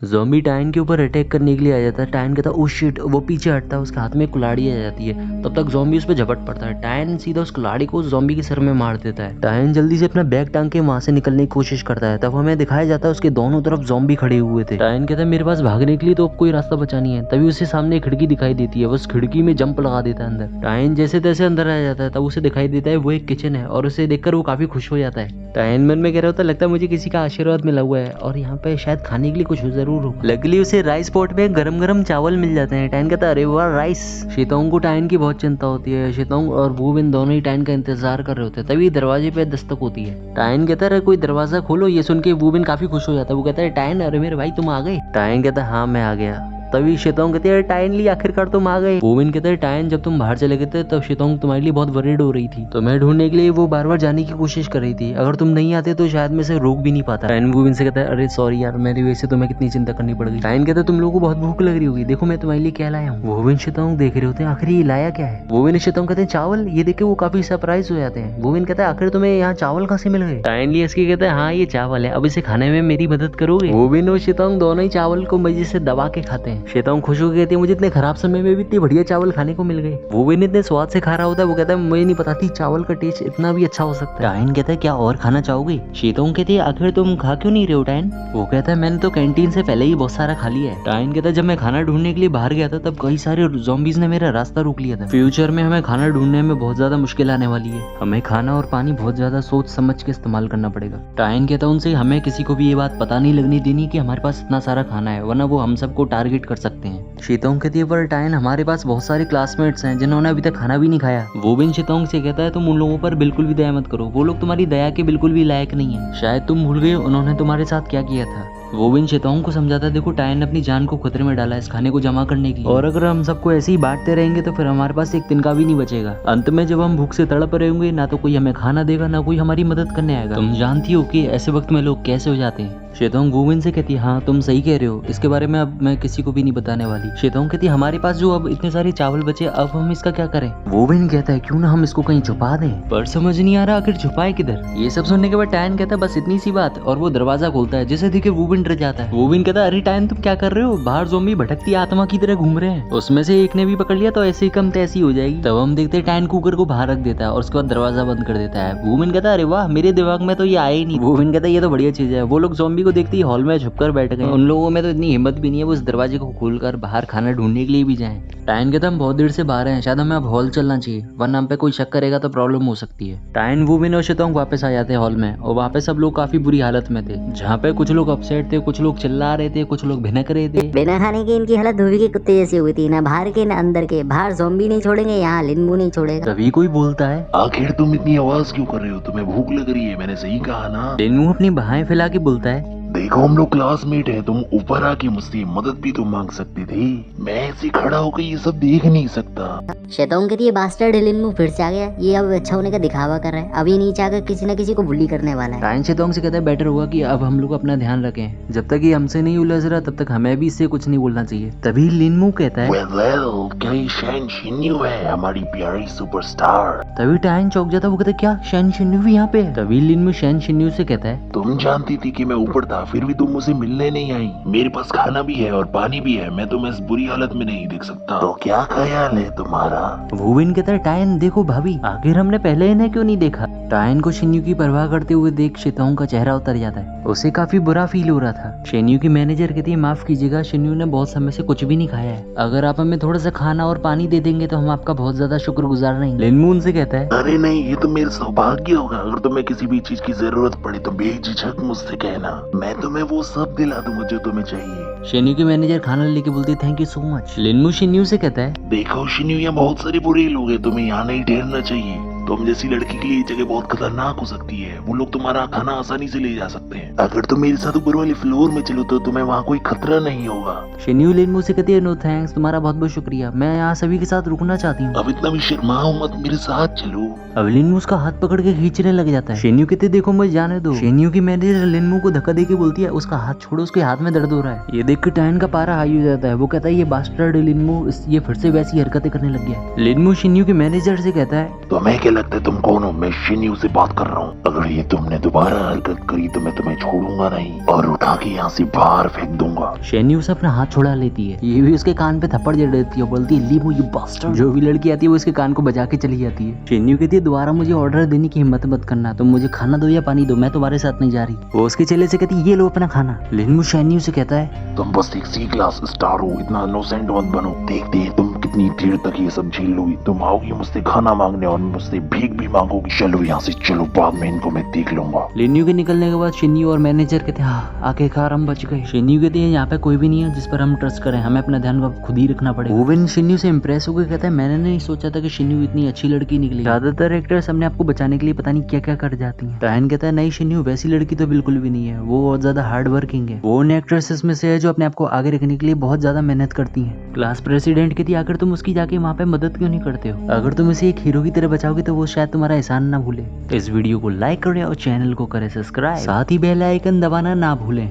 Zombie टाइन के ऊपर अटैक करने के लिए आ जाता है। टाइन कहता है ओह शिट, वो पीछे हटता है, उसके हाथ में कुल्हाड़ी आ जाती है। तब तक ज़ॉम्बी उस पर झपट पड़ता है। टाइन सीधा उस कुल्हाड़ी को ज़ॉम्बी के सर में मार देता है। टाइन जल्दी से अपना बैग टांग के वहां से निकलने की कोशिश करता है। तब हमें दिखाया जाता है उसके दोनों तरफ ज़ॉम्बी खड़े हुए थे। टाइन कहता है मेरे पास भागने के लिए तो अब कोई रास्ता बचा नहीं है। तभी उसे सामने एक खिड़की दिखाई देती है, उस खिड़की में जंप लगा देता है अंदर। टाइन जैसे तैसे अंदर आ जाता है। तब उसे दिखाई देता है वो एक किचन है और उसे देखकर वो काफी खुश हो जाता है। टाइन मन में कह रहा होता है लगता है मुझे किसी का आशीर्वाद मिला हुआ है और यहाँ पे शायद खाने के लिए कुछ जरूर हो। लकीली उसे राइस पॉट में गरम गरम चावल मिल जाते हैं। टाइन कहता है अरे वाह राइस। शेतोंग को टाइन की बहुत चिंता होती है। शेतोंग और वूविन दोनों ही टाइन का इंतजार कर रहे होते हैं। तभी दरवाजे पे दस्तक होती है। टाइन कहता है कोई दरवाजा खोलो। ये सुन के वूविन काफी खुश हो जाता है। वो कहता है टाइन अरे मेरे भाई तुम आ गए। टाइन कहता है हाँ मैं आ गया। तभी शेतोंग कहती है टाइन ली आखिरकार तुम आ गए। वूविन कहते हैं टाइन जब तुम बाहर चले गए थे तब शेतोंग तुम्हारे लिए बहुत वरीड हो रही थी, तो मैं ढूंढने के लिए वो बार बार जाने की कोशिश कर रही थी। अगर तुम नहीं आते तो शायद मैं से रोक भी नहीं पाता। टाइन वूविन से कहता है अरे सॉरी यार मेरी वजह से तुम्हें कितनी चिंता करनी पड़ गई। टाइन कहता है तुम लोगों को बहुत भूख लग रही होगी, देखो मैं तुम्हारे लिए क्या लाया हूँ। वूविन शेतोंग देख रहे होते हैं आखिर ये लाया क्या है। वूविन शेतोंग कहते हैं चावल। ये देख के वो काफी सरप्राइज हो जाते हैं। वूविन कहता है आखिर तुम्हें यहाँ चावल कहाँ से मिल गए। टाइन ली इसके कहता है हाँ ये चावल है, अब इसे खाने में मेरी मदद करोगे। वूविन और शेतोंग दोनों ही चावल को मजे से दबा के खाते हैं। शेतोंग खुश हो कहती है मुझे इतने खराब समय में भी इतने बढ़िया चावल खाने को मिल गए। वूविन इतने स्वाद से खा रहा होता है। वो कहता है मुझे नहीं पता थी चावल का टेस्ट इतना भी अच्छा हो सकता है। टाइन कहता है क्या और खाना चाहोगे। शेतोंग कहती है आखिर तुम खा क्यों नहीं रहे हो टाइन। वो कहता है मैंने तो कैंटीन से पहले ही बहुत सारा खा लिया है। टाइन कहता है जब मैं खाना ढूंढने के लिए बाहर गया था तब कई सारे ज़ॉम्बीज़ ने मेरा रास्ता रोक लिया था। फ्यूचर में हमें खाना ढूंढने में बहुत ज्यादा मुश्किल आने वाली है। हमें खाना और पानी बहुत ज्यादा सोच समझ के इस्तेमाल करना पड़ेगा। टाइन कहता है उनसे हमें किसी को भी ये बात पता नहीं लगनी देनी कि हमारे पास इतना सारा खाना है, वरना वो हम सबको टारगेट कर सकते हैं। शेतोंग कहती है पर टाइन हमारे पास बहुत सारे क्लासमेट्स हैं जिन्होंने अभी तक खाना भी नहीं खाया। वूविन शेतोंग से कहता है तुम उन लोगों पर बिल्कुल भी दया मत करो, वो लोग तुम्हारी दया के बिल्कुल भी लायक नहीं है। शायद तुम भूल गए उन्होंने तुम्हारे साथ क्या किया था। वूविन शेतोंग को समझाता है देखो टाइन ने अपनी जान को खतरे में डाला है इस खाने को जमा करने के लिए, और अगर हम सबको ऐसे ही बांटते रहेंगे तो फिर हमारे पास एक तिनका भी नहीं बचेगा। अंत में जब हम भूख से तड़प रहे होंगे ना तो कोई हमें खाना देगा ना कोई हमारी मदद करने आएगा। तुम जानती हो कि ऐसे वक्त में लोग कैसे हो जाते हैं। शेतोंग वूविन से कहती है हाँ तुम सही कह रहे हो, इसके बारे में अब मैं किसी को भी नहीं बताने वाली। शेतोंग कहती है हमारे पास जो अब इतने सारे चावल बचे अब हम इसका क्या करें। वूविन कहता है क्यों ना हम इसको कहीं छुपा दें, पर समझ नहीं आ रहा आखिर छुपाए किधर। ये सब सुनने के बाद टाइन कहता है बस इतनी सी बात, और वो दरवाजा खोलता है जिसे देख वूविन डर जाता है। वूविन कहता है अरे टाइन तुम क्या कर रहे हो, बाहर ज़ॉम्बी भटकती आत्मा की तरह घूम रहे हैं। उसमें से एक ने भी पकड़ लिया तो ऐसे ही कम तैसी हो जाएगी। तब हम देखते हैं टाइन कुकर को बाहर रख देता है और उसके बाद दरवाजा बंद कर देता है। वूविन कहता है अरे वाह मेरे दिमाग में तो ये आया ही नहीं। वूविन कहता है ये तो बढ़िया चीज है। वो लोग ज़ॉम्बी को देखते ही हॉल में छुपकर बैठ गए। उन लोगों में तो इतनी हिम्मत भी नहीं है वो इस दरवाजे को खोलकर बाहर खाना ढूंढने के लिए भी जाएं। टाइन कहता हम बहुत देर से बाहर हैं, शायद हमें अब हॉल चलना चाहिए वरना हम पे कोई शक करेगा तो प्रॉब्लम हो सकती है। टाइन वूविन और शेतोंग वापस आ जाते हैं हॉल में, और वहाँ पे सब लोग काफी बुरी हालत में थे। जहाँ पे कुछ लोग अपसेट थे, कुछ लोग चिल्ला रहे थे, कुछ लोग भिनक रहे थे। बिना खाने की इनकी हालत धोबी के कुत्ते जैसी हुई थी, ना बाहर के ना अंदर के। बाहर ज़ॉम्बी नहीं छोड़ेंगे, यहाँ लिनबू नहीं छोड़ेगा। तभी कोई बोलता है आखिर तुम इतनी आवाज क्यों कर रहे हो, तुम्हें भूख लग रही है, मैंने सही कहा ना। लिनबू अपनी बाहें फैला के बोलता है देखो हम लोग क्लासमेट हैं, तुम ऊपर आके मुझसे मदद भी तो मांग सकती थी, मैं ऐसे खड़ा होकर ये सब देख नहीं सकता। शेतोंग कहती है बास्टर्ड लिनबू फिर से आ गया, ये अब अच्छा होने का दिखावा कर रहा है, अभी नीचे आकर किसी न किसी को बुली करने वाला है। टाइन शेतोंग से कहता है बेटर होगा कि अब हम लोग अपना ध्यान रखें, जब तक ये हमसे नहीं उलझ रहा तब तक हमें भी इससे कुछ नहीं बोलना चाहिए। तभी लिनमू कहता है well, क्या ये शैन शिन्यू है, हमारी प्यारी सुपरस्टार। तभी टाइन चौंक जाता है। वो कहता है क्या शैन शिन्यू भी यहाँ पे है। तभी लिनमू शैन शिन्यू से कहता है तुम जानती थी कि मैं ऊपर था फिर भी तुम मुझे मिलने नहीं आई। मेरे पास खाना भी है और पानी भी है, मैं तुम्हें इस बुरी हालत में नहीं देख सकता। तो क्या ख्याल है तुम्हारा। वूविन कहता है टाइन देखो भाभी, आखिर हमने पहले इन्हें क्यों नहीं देखा। टाइन को शिन्यू की परवाह करते हुए देख शेतोंग का चेहरा उतर जाता है। उसे काफी बुरा फील हो रहा था। शिन्यू की मैनेजर कहती है माफ कीजिएगा, शिन्यू ने बहुत समय से कुछ भी नहीं खाया है, अगर आप हमें थोड़ा सा खाना और पानी दे देंगे तो हम आपका बहुत ज्यादा शुक्रगुजार रहेंगे। लिनमू उनसे कहता है अरे नहीं, ये तो मेरा सौभाग्य होगा, अगर तुम्हें किसी भी चीज की जरूरत पड़े तो बेझिझक मुझसे कहना, मैं तुम्हें वो सब दिला दूंगा जो तुम्हें चाहिए। शिन्यू की मैनेजर खाना लेके बोलती है थैंक यू सो मच। लिनमू शिन्यू से कहता है देखो शिन्यू, यहाँ बहुत सारे बुरे लोग हैं, तुम्हें यहाँ नहीं ठहरना चाहिए। तुम जैसी लड़की के लिए ये जगह बहुत खतरनाक हो सकती है, वो लोग तुम्हारा खाना आसानी से ले जा सकते हैं। अगर तुम मेरे साथ ऊपर वाले फ्लोर में चलो तो तुम्हें वहाँ कोई खतरा नहीं होगा। शिन्यू लिनमू से कहती है नो थैंक्स, तुम्हारा बहुत बहुत शुक्रिया, मैं यहाँ सभी के साथ रुकना चाहती हूँ। अब इतना भी शर्माओ मत, मेरे साथ चलो। अब लिनमू उसका हाथ पकड़ के खींचने लग जाता है। शिन्यू कहते देखो मुझे जाने दो। शिन्यू की मैनेजर लिनमू को धक्का देके बोलती है उसका हाथ छोड़ो, उसके हाथ में दर्द हो रहा है। ये देख के टाइन का पारा हाई हो जाता है। वो कहता है ये बास्टर्ड लिनमू ये फिर से वैसी हरकतें करने लग गया है। लिनमू शिन्यू के मैनेजर से कहता है तुम्हें क्या लगता है तुम कौन हो? मैं शिन्यू से बात कर रहा हूँ। अगर ये तुमने दोबारा हरकत करी तो मैं तुम्हें छोड़ूंगा नहीं और उठा के यहाँ से बाहर फेंक दूंगा। शेन्यू से अपना हाथ छुड़ा लेती है। ये भी उसके कान पे थप्पड़ जड़ देती है, बोलती है लीव यू बास्टर्ड। जो भी लड़की आती है वो इसके कान को बजा के चली जाती है। शेन्यू कहती है दोबारा मुझे ऑर्डर देने की हिम्मत मत करना, तुम मुझे खाना दो या पानी दो, मैं तुम्हारे साथ नहीं जा रही। वो उसके चेले से कहती है ये लो अपना खाना। लिनमू शेन्यू से कहता है तुम बस एक सी क्लास स्टार हो, इतना इनोसेंट मत बनो। देखते हैं तुम कितनी देर तक ये सब झेल लोगी। तुम आओगी मुझसे खाना मांगने और मुझसे भीख भी मांगोगी। चलो यहाँ से चलो, बाद में इनको मैं देख लूंगा। लिन्यू के निकलने के बाद शिन्यू और मैनेजर कहते हैं हाँ आखिरकार हम बच गए। शिन्यू कहती है यहाँ पे कोई भी नहीं है जिस पर हम ट्रस्ट करें, हमें अपना ध्यान अब खुद ही रखना पड़ेगा। ओवेन शिन्यू से इम्प्रेस होकर कहता है मैंने नहीं सोचा था कि शिन्यू इतनी अच्छी लड़की निकली। ज्यादातर एक्टर्स हमने आपको बचाने के लिए पता नहीं क्या क्या कर जाती हैं। टायन कहता है नहीं शिन्यू वैसी लड़की तो बिल्कुल भी नहीं है, वो बहुत ज्यादा हार्ड वर्किंग है। वो उन एक्ट्रेसेस में से है जो अपने आप को आगे रखने के लिए बहुत ज्यादा मेहनत करती हैं। क्लास प्रेसिडेंट कहती है आखिर तुम उसकी जाके वहाँ पे मदद क्यों नहीं करते हो? अगर तुम इसे एक हीरो की तरह बचाओगे तो वो शायद तुम्हारा एहसान ना भूले। तो इस वीडियो को लाइक करें और चैनल को करें सब्सक्राइब, साथ ही बेल आइकन दबाना ना भूलें।